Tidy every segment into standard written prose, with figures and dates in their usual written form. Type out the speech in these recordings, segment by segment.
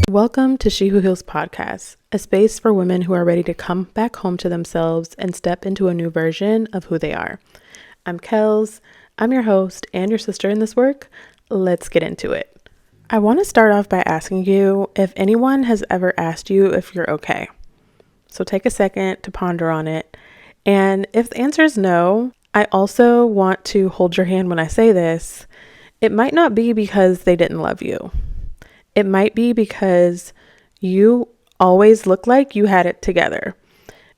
Welcome to She Who Heals podcast, a space for women who are ready to come back home to themselves and step into a new version of who they are. I'm Kels. I'm your host and your sister in this work. Let's get into it. I want to start off by asking you if anyone has ever asked you if you're okay. So take a second to ponder on it. And if the answer is no, I also want to hold your hand when I say this. It might not be because they didn't love you. It might be because you always looked like you had it together.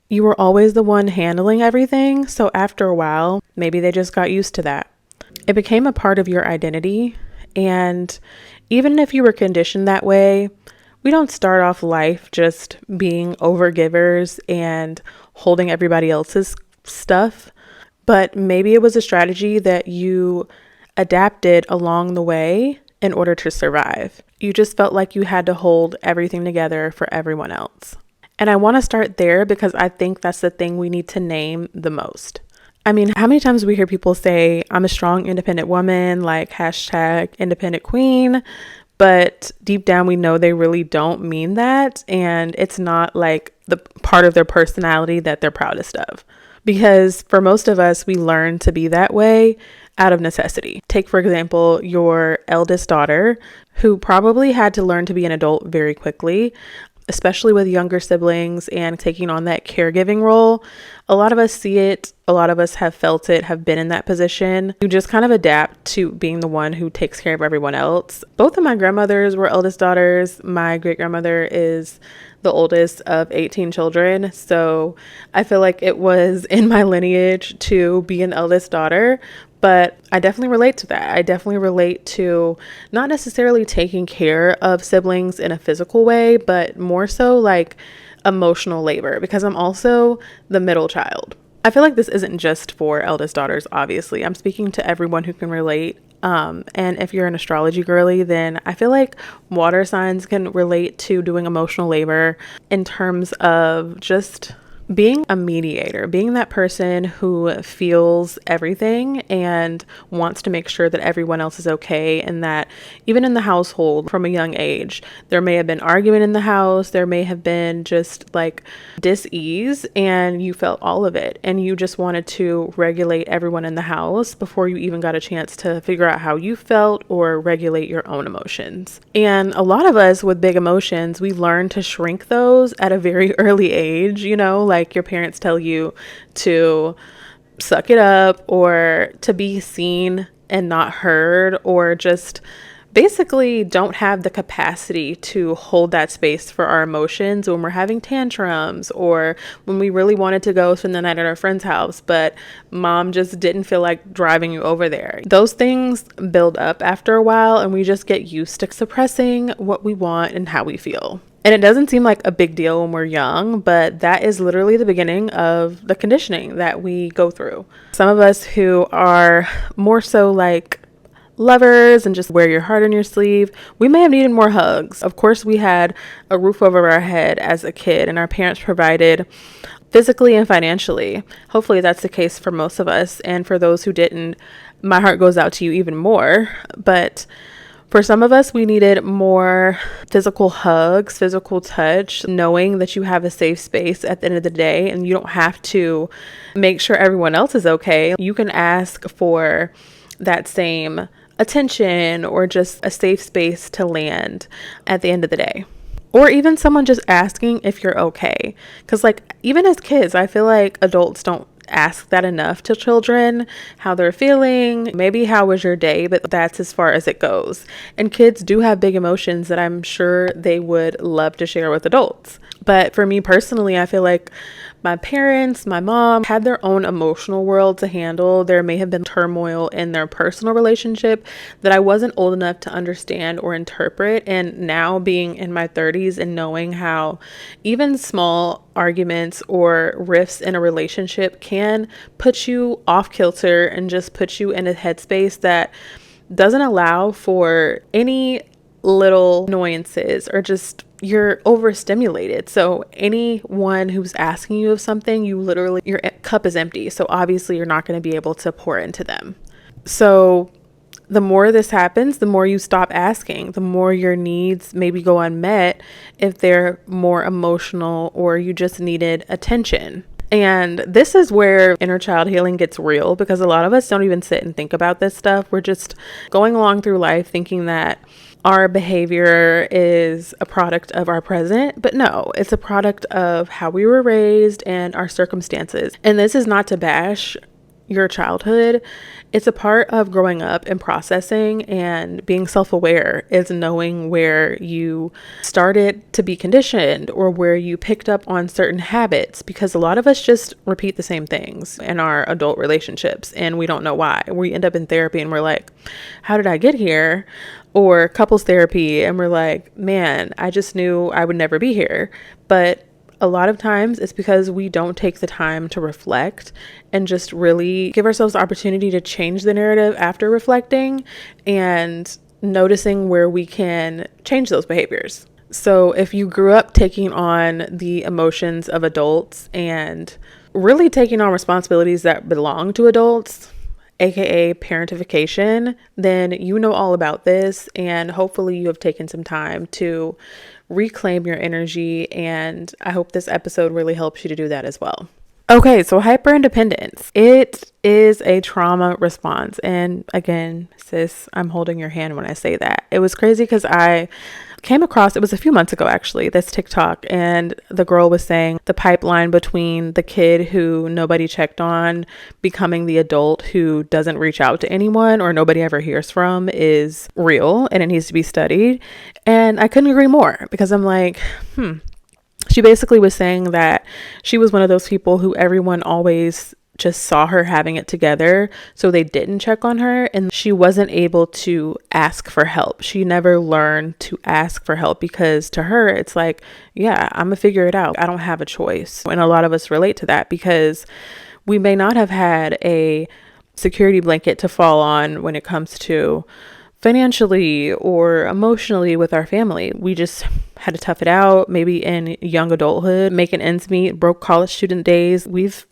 You were always the one handling everything, so after a while, maybe they just got used to that. It became a part of your identity, and even if you were conditioned that way, we don't start off life just being overgivers and holding everybody else's stuff, but maybe it was a strategy that you adapted along the way in order to survive. You just felt like you had to hold everything together for everyone else. And I want to start there because I think that's the thing we need to name the most. I mean, how many times we hear people say, I'm a strong, independent woman, like hashtag independent queen, but deep down we know they really don't mean that. And it's not like the part of their personality that they're proudest of. Because for most of us, we learn to be that way out of necessity. Take, for example, your eldest daughter, who probably had to learn to be an adult very quickly, especially with younger siblings and taking on that caregiving role. A lot of us see it. A lot of us have felt it, have been in that position. You just kind of adapt to being the one who takes care of everyone else. Both of my grandmothers were eldest daughters. My great grandmother is the oldest of 18 children. So I feel like it was in my lineage to be an eldest daughter. But I definitely relate to that. I definitely relate to not necessarily taking care of siblings in a physical way, but more so like emotional labor, because I'm also the middle child. I feel like this isn't just for eldest daughters, obviously. I'm speaking to everyone who can relate. And if you're an astrology girly, then I feel like water signs can relate to doing emotional labor in terms of just being a mediator, being that person who feels everything and wants to make sure that everyone else is okay, and that even in the household from a young age, there may have been argument in the house, there may have been just like dis-ease, and you felt all of it, and you just wanted to regulate everyone in the house before you even got a chance to figure out how you felt or regulate your own emotions. And a lot of us with big emotions, we learn to shrink those at a very early age, like your parents tell you to suck it up or to be seen and not heard, or just basically don't have the capacity to hold that space for our emotions when we're having tantrums, or when we really wanted to go spend the night at our friend's house, but mom just didn't feel like driving you over there. Those things build up after a while, and we just get used to suppressing what we want and how we feel. And it doesn't seem like a big deal when we're young, but that is literally the beginning of the conditioning that we go through. Some of us who are more so like lovers and just wear your heart on your sleeve, we may have needed more hugs. Of course, we had a roof over our head as a kid, and our parents provided physically and financially. Hopefully that's the case for most of us. And for those who didn't, my heart goes out to you even more. But for some of us, we needed more physical hugs, physical touch, knowing that you have a safe space at the end of the day, and you don't have to make sure everyone else is okay. You can ask for that same attention or just a safe space to land at the end of the day. Or even someone just asking if you're okay. Because like even as kids, I feel like adults don't ask that enough to children, how they're feeling, maybe how was your day, but that's as far as it goes. And kids do have big emotions that I'm sure they would love to share with adults. But for me personally, I feel like my parents, my mom had their own emotional world to handle. There may have been turmoil in their personal relationship that I wasn't old enough to understand or interpret. And now being in my 30s and knowing how even small arguments or rifts in a relationship can put you off kilter and just put you in a headspace that doesn't allow for any little annoyances, or just you're overstimulated. So anyone who's asking you of something, your cup is empty. So obviously you're not going to be able to pour into them. So the more this happens, the more you stop asking, the more your needs maybe go unmet if they're more emotional or you just needed attention. And this is where inner child healing gets real, because a lot of us don't even sit and think about this stuff. We're just going along through life thinking that our behavior is a product of our present, but no, it's a product of how we were raised and our circumstances. And this is not to bash your childhood. It's a part of growing up and processing, and being self-aware is knowing where you started to be conditioned or where you picked up on certain habits, because a lot of us just repeat the same things in our adult relationships and we don't know why. We end up in therapy and we're like, how did I get here? Or couples therapy and we're like, man, I just knew I would never be here. But a lot of times it's because we don't take the time to reflect and just really give ourselves the opportunity to change the narrative after reflecting and noticing where we can change those behaviors. So if you grew up taking on the emotions of adults and really taking on responsibilities that belong to adults, aka parentification, then you know all about this, and hopefully you have taken some time to reclaim your energy, and I hope this episode really helps you to do that as well. Okay, so hyperindependence. It is a trauma response. And again, sis, I'm holding your hand when I say that. It was crazy because I came across, it was a few months ago actually, this TikTok, and the girl was saying the pipeline between the kid who nobody checked on becoming the adult who doesn't reach out to anyone or nobody ever hears from is real, and it needs to be studied. And I couldn't agree more, because I'm like, She basically was saying that she was one of those people who everyone always just saw her having it together, so they didn't check on her, and she wasn't able to ask for help. She never learned to ask for help, because to her it's like, yeah, I'm gonna figure it out. I don't have a choice. And a lot of us relate to that, because we may not have had a security blanket to fall on when it comes to financially or emotionally with our family. We just had to tough it out, maybe in young adulthood, making ends meet, broke college student days. We've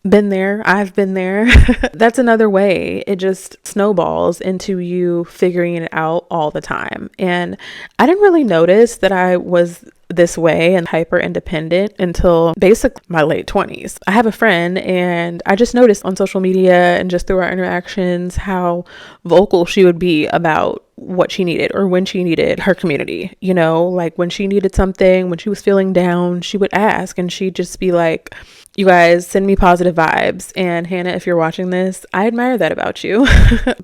been there. I've been there. That's another way. It just snowballs into you figuring it out all the time. And I didn't really notice that I was this way and hyper independent until basically my late 20s. I have a friend, and I just noticed on social media and just through our interactions how vocal she would be about what she needed or when she needed her community. You know, like when she needed something, when she was feeling down, she would ask, and she'd just be like, you guys send me positive vibes. And Hannah, if you're watching this, I admire that about you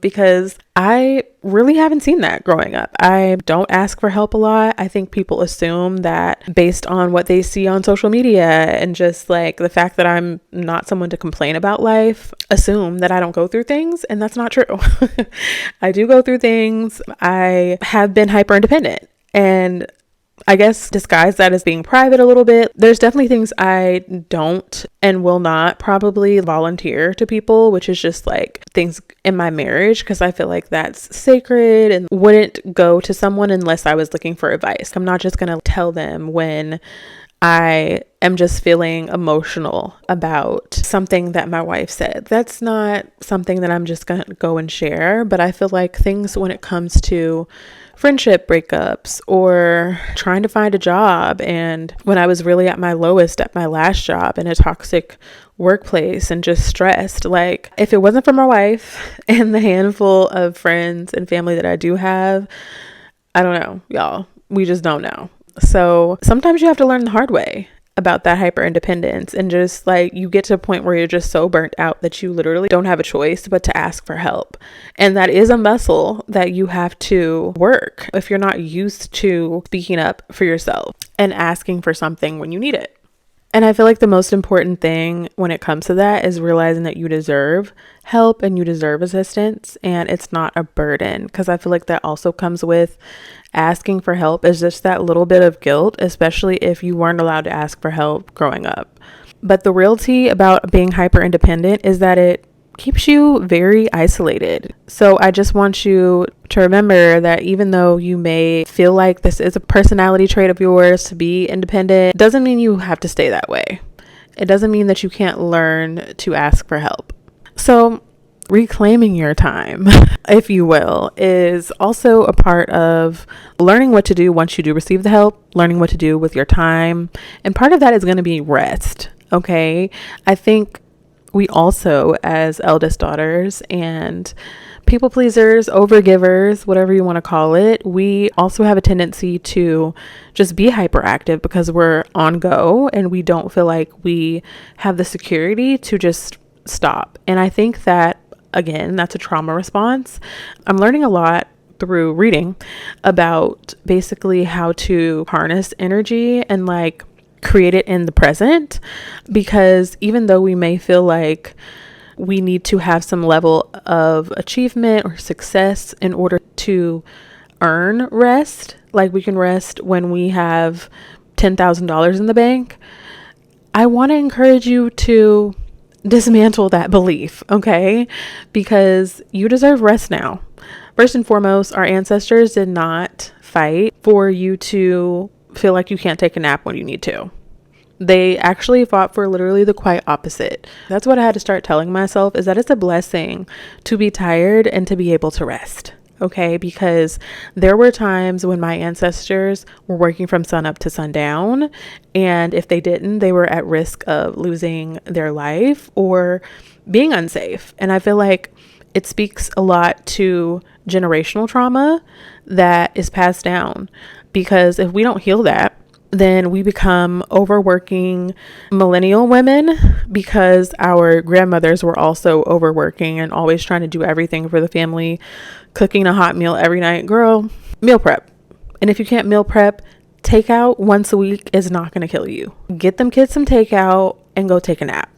because I really haven't seen that growing up. I don't ask for help a lot. I think people assume that based on what they see on social media and just like the fact that I'm not someone to complain about life, assume that I don't go through things. And that's not true. I do go through things. I have been hyper independent, and I guess disguise that as being private a little bit. There's definitely things I don't and will not probably volunteer to people, which is just like things in my marriage, because I feel like that's sacred and wouldn't go to someone unless I was looking for advice. I'm not just going to tell them when I am just feeling emotional about something that my wife said. That's not something that I'm just going to go and share. But I feel like things when it comes to friendship breakups or trying to find a job, and when I was really at my lowest at my last job in a toxic workplace and just stressed, like if it wasn't for my wife and the handful of friends and family that I do have, I don't know, y'all, we just don't know. So sometimes you have to learn the hard way about that hyper independence, and just like you get to a point where you're just so burnt out that you literally don't have a choice but to ask for help. And that is a muscle that you have to work if you're not used to speaking up for yourself and asking for something when you need it. And I feel like the most important thing when it comes to that is realizing that you deserve help and you deserve assistance, and it's not a burden, because I feel like that also comes with asking for help is just that little bit of guilt, especially if you weren't allowed to ask for help growing up. But the reality about being hyper independent is that it keeps you very isolated. So I just want you to remember that even though you may feel like this is a personality trait of yours to be independent, doesn't mean you have to stay that way. It doesn't mean that you can't learn to ask for help. So reclaiming your time, if you will, is also a part of learning what to do once you do receive the help, learning what to do with your time. And part of that is going to be rest. Okay. I think we also, as eldest daughters and people pleasers, overgivers, whatever you want to call it, we also have a tendency to just be hyperactive because we're on go and we don't feel like we have the security to just stop. And I think that, again, that's a trauma response. I'm learning a lot through reading about basically how to harness energy and like create it in the present, because even though we may feel like we need to have some level of achievement or success in order to earn rest, like we can rest when we have $10,000 in the bank, I want to encourage you to dismantle that belief, okay? Because you deserve rest now. First and foremost, our ancestors did not fight for you to feel like you can't take a nap when you need to. They actually fought for literally the quite opposite. That's what I had to start telling myself, is that it's a blessing to be tired and to be able to rest. Okay, because there were times when my ancestors were working from sun up to sundown, and if they didn't, they were at risk of losing their life or being unsafe. And I feel like it speaks a lot to generational trauma that is passed down, because if we don't heal that, then we become overworking millennial women, because our grandmothers were also overworking and always trying to do everything for the family, cooking a hot meal every night. Girl, meal prep. And if you can't meal prep, takeout once a week is not going to kill you. Get them kids some takeout and go take a nap.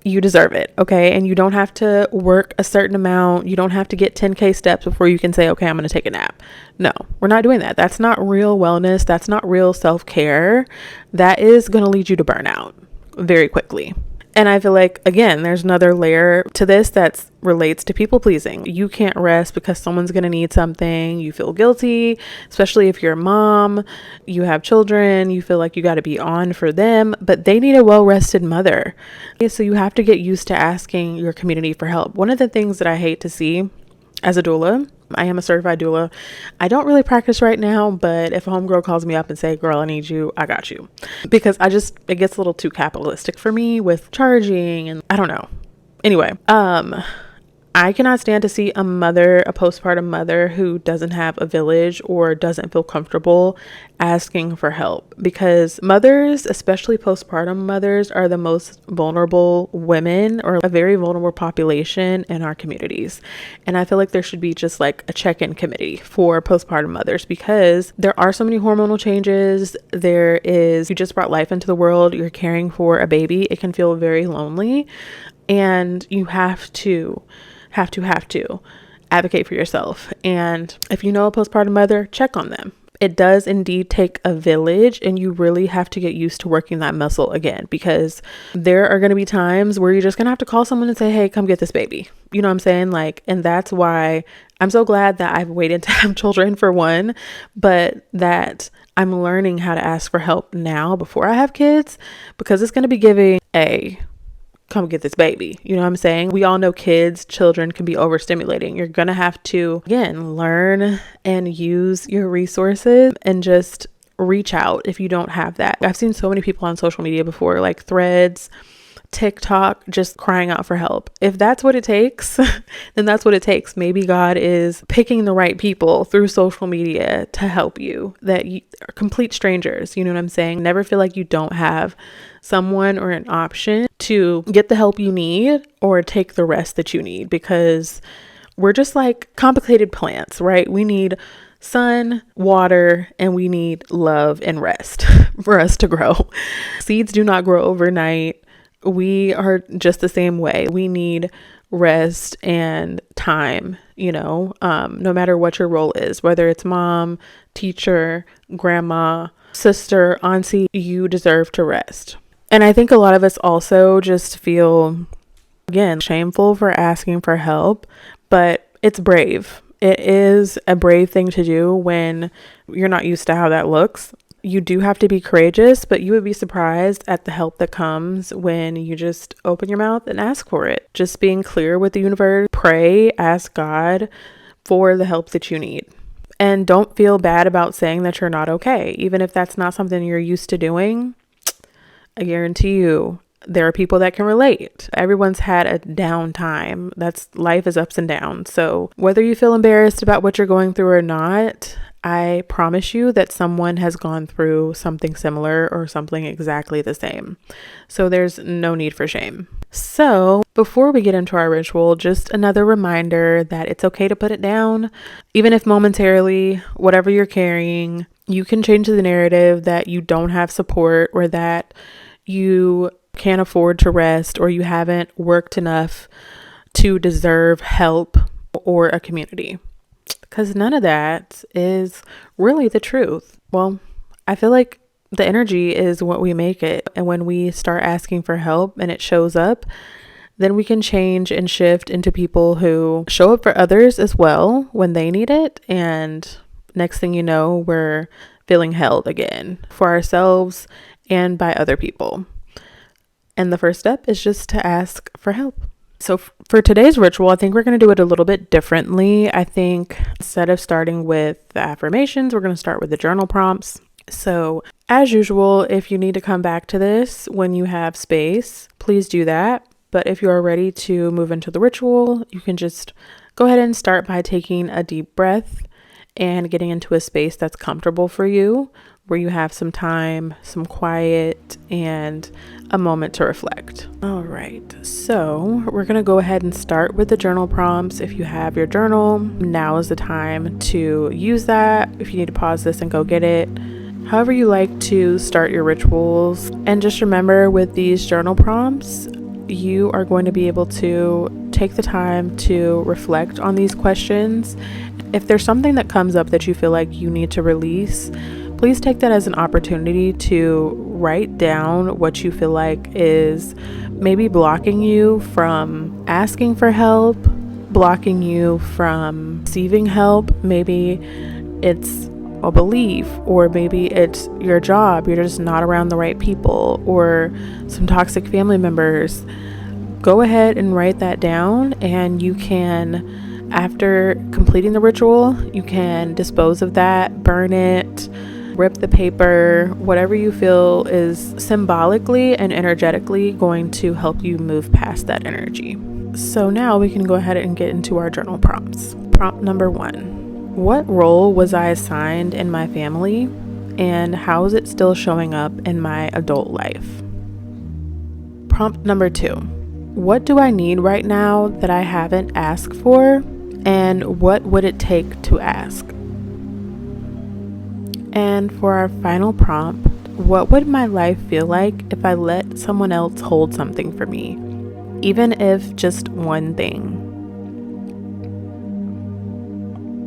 You deserve it, okay? And you don't have to work a certain amount. You don't have to get 10K steps before you can say, okay, I'm going to take a nap. No, we're not doing that. That's not real wellness. That's not real self-care. That is going to lead you to burnout very quickly. And I feel like, again, there's another layer to this that relates to people pleasing. You can't rest because someone's going to need something. You feel guilty, especially if you're a mom, you have children, you feel like you got to be on for them, but they need a well-rested mother. So you have to get used to asking your community for help. One of the things that I hate to see as a doula, I am a certified doula. I don't really practice right now, but if a homegirl calls me up and say, girl, I need you, I got you. Because it gets a little too capitalistic for me with charging, and I don't know. Anyway, I cannot stand to see a postpartum mother who doesn't have a village or doesn't feel comfortable asking for help, because mothers, especially postpartum mothers, are the most vulnerable women, or a very vulnerable population in our communities. And I feel like there should be just like a check-in committee for postpartum mothers, because there are so many hormonal changes. You just brought life into the world. You're caring for a baby. It can feel very lonely, and you have to advocate for yourself. And if you know a postpartum mother, check on them. It does indeed take a village, and you really have to get used to working that muscle again, because there are going to be times where you're just going to have to call someone and say, hey, come get this baby. You know what I'm saying? Like, and that's why I'm so glad that I've waited to have children, for one, but that I'm learning how to ask for help now before I have kids, because it's going to be giving come get this baby. You know what I'm saying? We all know children can be overstimulating. You're going to have to, again, learn and use your resources and just reach out if you don't have that. I've seen so many people on social media before, like Threads, TikTok, just crying out for help. If that's what it takes, then that's what it takes. Maybe God is picking the right people through social media to help you, that you are complete strangers. You know what I'm saying? Never feel like you don't have someone or an option to get the help you need or take the rest that you need, because we're just like complicated plants, right? We need sun, water, and we need love and rest for us to grow. Seeds do not grow overnight. We are just the same way. We need rest and time, no matter what your role is, whether it's mom, teacher, grandma, sister, auntie, you deserve to rest. And I think a lot of us also just feel, again, shameful for asking for help, but it's brave. It is a brave thing to do when you're not used to how that looks. You do have to be courageous, but you would be surprised at the help that comes when you just open your mouth and ask for it. Just being clear with the universe, pray, ask God for the help that you need. And don't feel bad about saying that you're not okay. Even if that's not something you're used to doing, I guarantee you, there are people that can relate. Everyone's had a down time. Life is ups and downs. So whether you feel embarrassed about what you're going through or not, I promise you that someone has gone through something similar or something exactly the same. So there's no need for shame. So before we get into our ritual, just another reminder that it's okay to put it down. Even if momentarily, whatever you're carrying, you can change the narrative that you don't have support or that you can't afford to rest or you haven't worked enough to deserve help or a community. Because none of that is really the truth. Well, I feel like the energy is what we make it. And when we start asking for help and it shows up, then we can change and shift into people who show up for others as well when they need it. And next thing you know, we're feeling held again for ourselves and by other people. And the first step is just to ask for help. So for today's ritual, I think we're going to do it a little bit differently. I think instead of starting with the affirmations, we're going to start with the journal prompts. So as usual, if you need to come back to this when you have space, please do that. But if you are ready to move into the ritual, you can just go ahead and start by taking a deep breath and getting into a space that's comfortable for you, where you have some time, some quiet, and a moment to reflect. All right, so we're gonna go ahead and start with the journal prompts. If you have your journal, now is the time to use that. If you need to pause this and go get it, however you like to start your rituals. And just remember, with these journal prompts, you are going to be able to take the time to reflect on these questions. If there's something that comes up that you feel like you need to release, please take that as an opportunity to write down what you feel like is maybe blocking you from asking for help, blocking you from receiving help. Maybe it's a belief, or maybe it's your job, you're just not around the right people, or some toxic family members. Go ahead and write that down, and you can, after completing the ritual, you can dispose of that, burn it, rip the paper, whatever you feel is symbolically and energetically going to help you move past that energy. So now we can go ahead and get into our journal prompts. Prompt number 1. What role was I assigned in my family, and how is it still showing up in my adult life? Prompt number 2. What do I need right now that I haven't asked for, and what would it take to ask? And for our final prompt, what would my life feel like if I let someone else hold something for me, even if just one thing?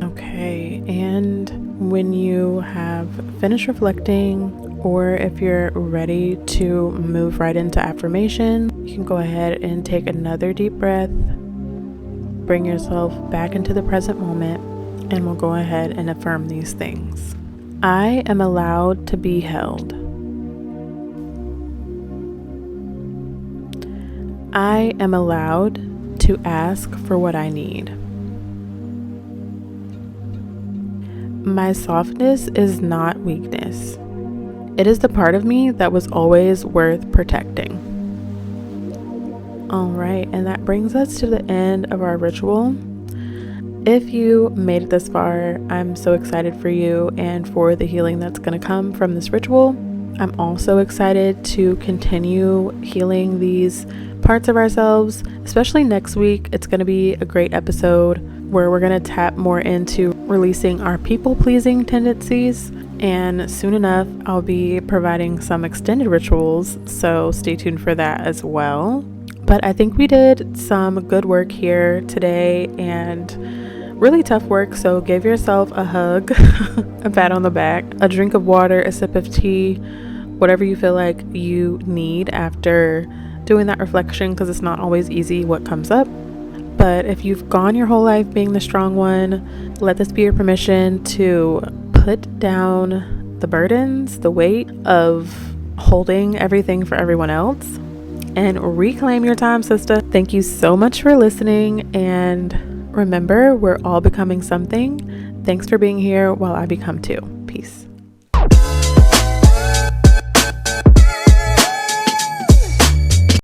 Okay, and when you have finished reflecting, or if you're ready to move right into affirmation, you can go ahead and take another deep breath, bring yourself back into the present moment, and we'll go ahead and affirm these things. I am allowed to be held. I am allowed to ask for what I need. My softness is not weakness. It is the part of me that was always worth protecting. All right, and that brings us to the end of our ritual. If you made it this far, I'm so excited for you and for the healing that's going to come from this ritual. I'm also excited to continue healing these parts of ourselves, especially next week. It's going to be a great episode where we're going to tap more into releasing our people-pleasing tendencies. And soon enough, I'll be providing some extended rituals, so stay tuned for that as well. But I think we did some good work here today, and really tough work, so give yourself a hug, a pat on the back, a drink of water, a sip of tea, whatever you feel like you need after doing that reflection, because it's not always easy what comes up. But if you've gone your whole life being the strong one, let this be your permission to put down the burdens, the weight of holding everything for everyone else, and reclaim your time, sister. Thank you so much for listening, and remember, we're all becoming something. Thanks for being here while I become too. Peace.